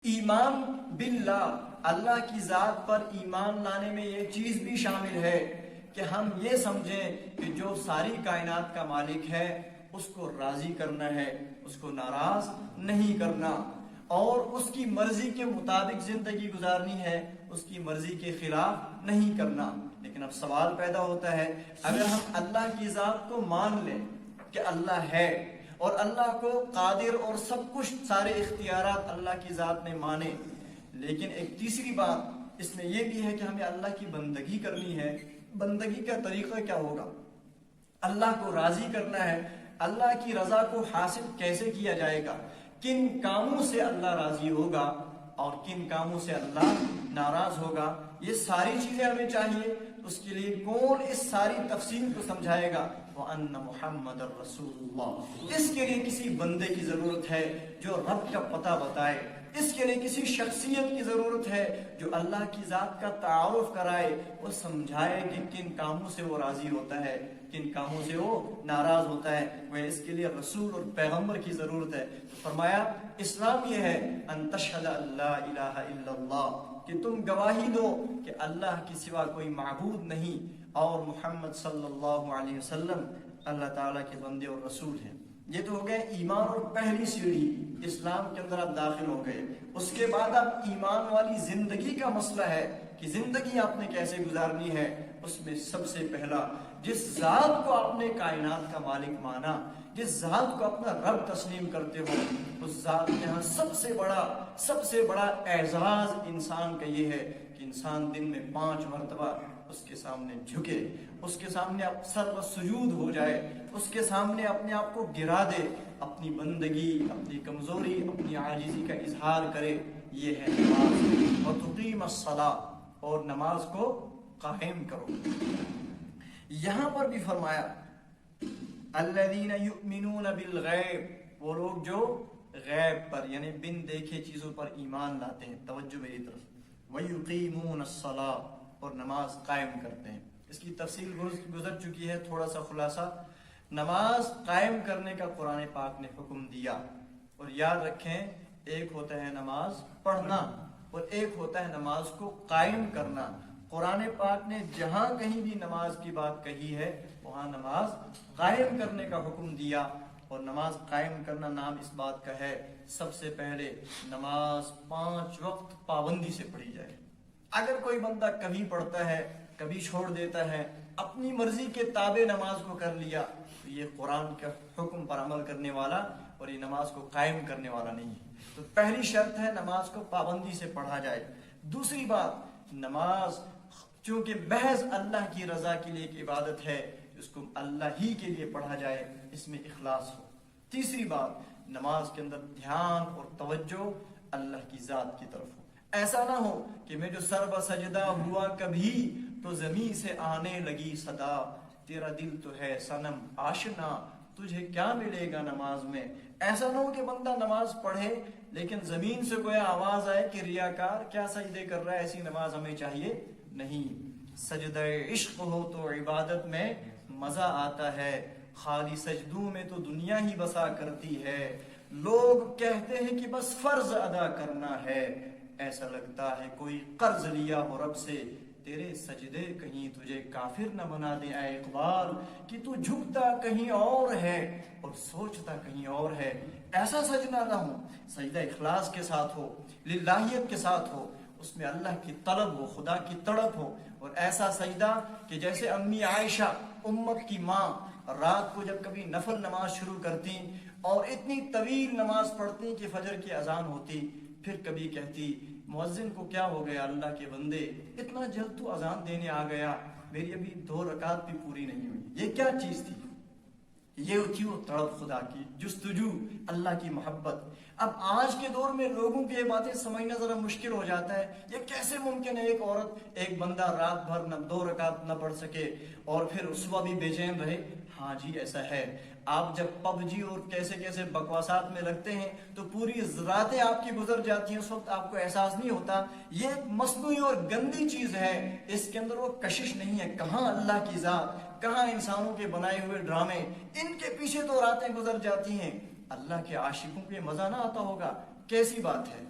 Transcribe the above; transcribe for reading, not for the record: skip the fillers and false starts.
ایمان باللہ، اللہ کی ذات پر ایمان لانے میں یہ چیز بھی شامل ہے کہ ہم یہ سمجھیں کہ جو ساری کائنات کا مالک ہے اس کو راضی کرنا ہے، اس کو ناراض نہیں کرنا، اور اس کی مرضی کے مطابق زندگی گزارنی ہے، اس کی مرضی کے خلاف نہیں کرنا۔ لیکن اب سوال پیدا ہوتا ہے، اگر ہم اللہ کی ذات کو مان لیں کہ اللہ ہے اور اللہ کو قادر اور سب کچھ سارے اختیارات اللہ کی ذات میں مانے، لیکن ایک تیسری بات اس میں یہ بھی ہے کہ ہمیں اللہ کی بندگی کرنی ہے۔ بندگی کا طریقہ کیا ہوگا؟ اللہ کو راضی کرنا ہے، اللہ کی رضا کو حاصل کیسے کیا جائے گا، کن کاموں سے اللہ راضی ہوگا اور کن کاموں سے اللہ ناراض ہوگا، یہ ساری چیزیں ہمیں چاہیے۔ اس کے لیے کون اس ساری تفصیل کو سمجھائے گا؟ وَأَنَّ مُحَمَّدَ الرَّسُولُ اللَّهِ۔ اس کے لیے کسی بندے کی ضرورت ہے جو رب کا پتہ بتائے، اس کے لیے کسی شخصیت کی ضرورت ہے جو اللہ کی ذات کا تعارف کرائے، وہ سمجھائے کہ کن کاموں سے وہ راضی ہوتا ہے، کن کاموں سے وہ ناراض ہوتا ہے۔ وہ اس کے لیے رسول اور پیغمبر کی ضرورت ہے۔ فرمایا اسلام یہ ہے ان تشہد اللہ الہ الا اللہ، کہ تم گواہی دو کہ اللہ کی سوا کوئی معبود نہیں اور محمد صلی اللہ علیہ وسلم اللہ تعالیٰ کے بندے اور رسول ہیں۔ یہ تو ہو گئے ایمان اور پہلی سیڑھی، اسلام کے اندر آپ داخل ہو گئے۔ اس کے بعد اب ایمان والی زندگی کا مسئلہ ہے کہ زندگی آپ نے کیسے گزارنی ہے۔ اس میں سب سے پہلا، جس ذات کو آپ نے کائنات کا مالک مانا، جس ذات کو اپنا رب تسلیم کرتے ہو، اس ذات کے ہاں سب سے بڑا اعزاز انسان کا یہ ہے کہ انسان دن میں 5 مرتبہ اس کے سامنے جھکے، اس کے سامنے سر و سجود ہو جائے، اس کے سامنے اپنے آپ کو گرا دے، اپنی بندگی، اپنی کمزوری، اپنی عاجزی کا اظہار کرے۔ یہ ہے نماز۔ وَتُقِيمَ الصَّلَاةَ، اور نماز کو قائم کرو۔ یہاں پر بھی فرمایا الذین یؤمنون بالغیب، وہ لوگ جو غیب پر یعنی بن دیکھے چیزوں پر ایمان لاتے ہیں۔ توجہ میری طرف۔ وَيُقِيمُونَ الصَّلَاةَ، اور نماز قائم کرتے ہیں۔ اس کی تفصیل گزر چکی ہے، تھوڑا سا خلاصہ۔ نماز قائم کرنے کا قرآن پاک نے حکم دیا، اور یاد رکھیں ایک ہوتا ہے نماز پڑھنا اور ایک ہوتا ہے نماز کو قائم کرنا۔ قرآن پاک نے جہاں کہیں بھی نماز کی بات کہی ہے وہاں نماز قائم کرنے کا حکم دیا، اور نماز قائم کرنا نام اس بات کا ہے سب سے پہلے نماز 5 وقت پابندی سے پڑھی جائے۔ اگر کوئی بندہ کبھی پڑھتا ہے کبھی چھوڑ دیتا ہے، اپنی مرضی کے تابع نماز کو کر لیا، تو یہ قرآن کے حکم پر عمل کرنے والا اور یہ نماز کو قائم کرنے والا نہیں ہے۔ تو پہلی شرط ہے نماز کو پابندی سے پڑھا جائے۔ دوسری بات، نماز چونکہ محض اللہ کی رضا کے لیے ایک عبادت ہے، اس کو اللہ ہی کے لیے پڑھا جائے، اس میں اخلاص ہو۔ تیسری بات، نماز کے اندر دھیان اور توجہ اللہ کی ذات کی طرف ہو۔ ایسا نہ ہو کہ میں جو سر و سجدہ ہوا کبھی تو زمین سے آنے لگی صدا، تیرا دل تو ہے صنم آشنا، تجھے کیا ملے گا نماز میں۔ ایسا نہ ہو کہ بندہ نماز پڑھے لیکن زمین سے گویا آواز آئے کہ ریاکار کیا سجدے کر رہا ہے، ایسی نماز ہمیں چاہیے نہیں۔ سجدہ عشق ہو تو عبادت میں مزہ آتا ہے، خالی سجدوں میں تو دنیا ہی بسا کرتی ہے۔ لوگ کہتے ہیں کہ بس فرض ادا کرنا ہے، ایسا لگتا ہے کوئی قرض لیا ہو رب سے، تیرے سجدے کہیں تجھے کافر نہ بنا دے اے اقبال، کہ تو جھکتا کہیں اور ہے اور سوچتا کہیں اور ہے۔ ایسا سجدہ نہ ہو، سجدہ اخلاص کے ساتھ ہو، للہیت کے ساتھ ہو، اس میں اللہ کی طلب ہو، خدا کی تڑپ ہو، اور ایسا سجدہ کہ جیسے امی عائشہ امت کی ماں رات کو جب کبھی نفل نماز شروع کرتی اور اتنی طویل نماز پڑھتی کہ فجر کی اذان ہوتی، پھر کبھی کہتی مؤذن کو کیا ہو گیا اللہ کے بندے، اتنا جلد تو اذان دینے آ گیا، میری ابھی 2 رکعت بھی پوری نہیں ہوئی۔ یہ کیا چیز تھی؟ یہ تھی وہ تڑپ خدا کی، جستجو اللہ کی محبت۔ اب آج کے دور میں لوگوں کی یہ باتیں سمجھنا ذرا مشکل ہو جاتا ہے، یہ کیسے ممکن ہے ایک عورت ایک بندہ رات بھر 2 رکعت نہ پڑھ سکے اور پھر صبح بھی بے چین رہے؟ ہاں جی ایسا ہے۔ آپ جب پب جی اور کیسے بکواسات میں لگتے ہیں تو پوری راتیں آپ کی گزر جاتی ہیں، اس وقت آپ کو احساس نہیں ہوتا۔ یہ ایک مصنوعی اور گندی چیز ہے، اس کے اندر وہ کشش نہیں ہے۔ کہاں اللہ کی ذات، کہاں انسانوں کے بنائے ہوئے ڈرامے، ان کے پیچھے تو راتیں گزر جاتی ہیں۔ اللہ کے عاشقوں کو یہ مزہ نہ آتا ہوگا؟ کیسی بات ہے۔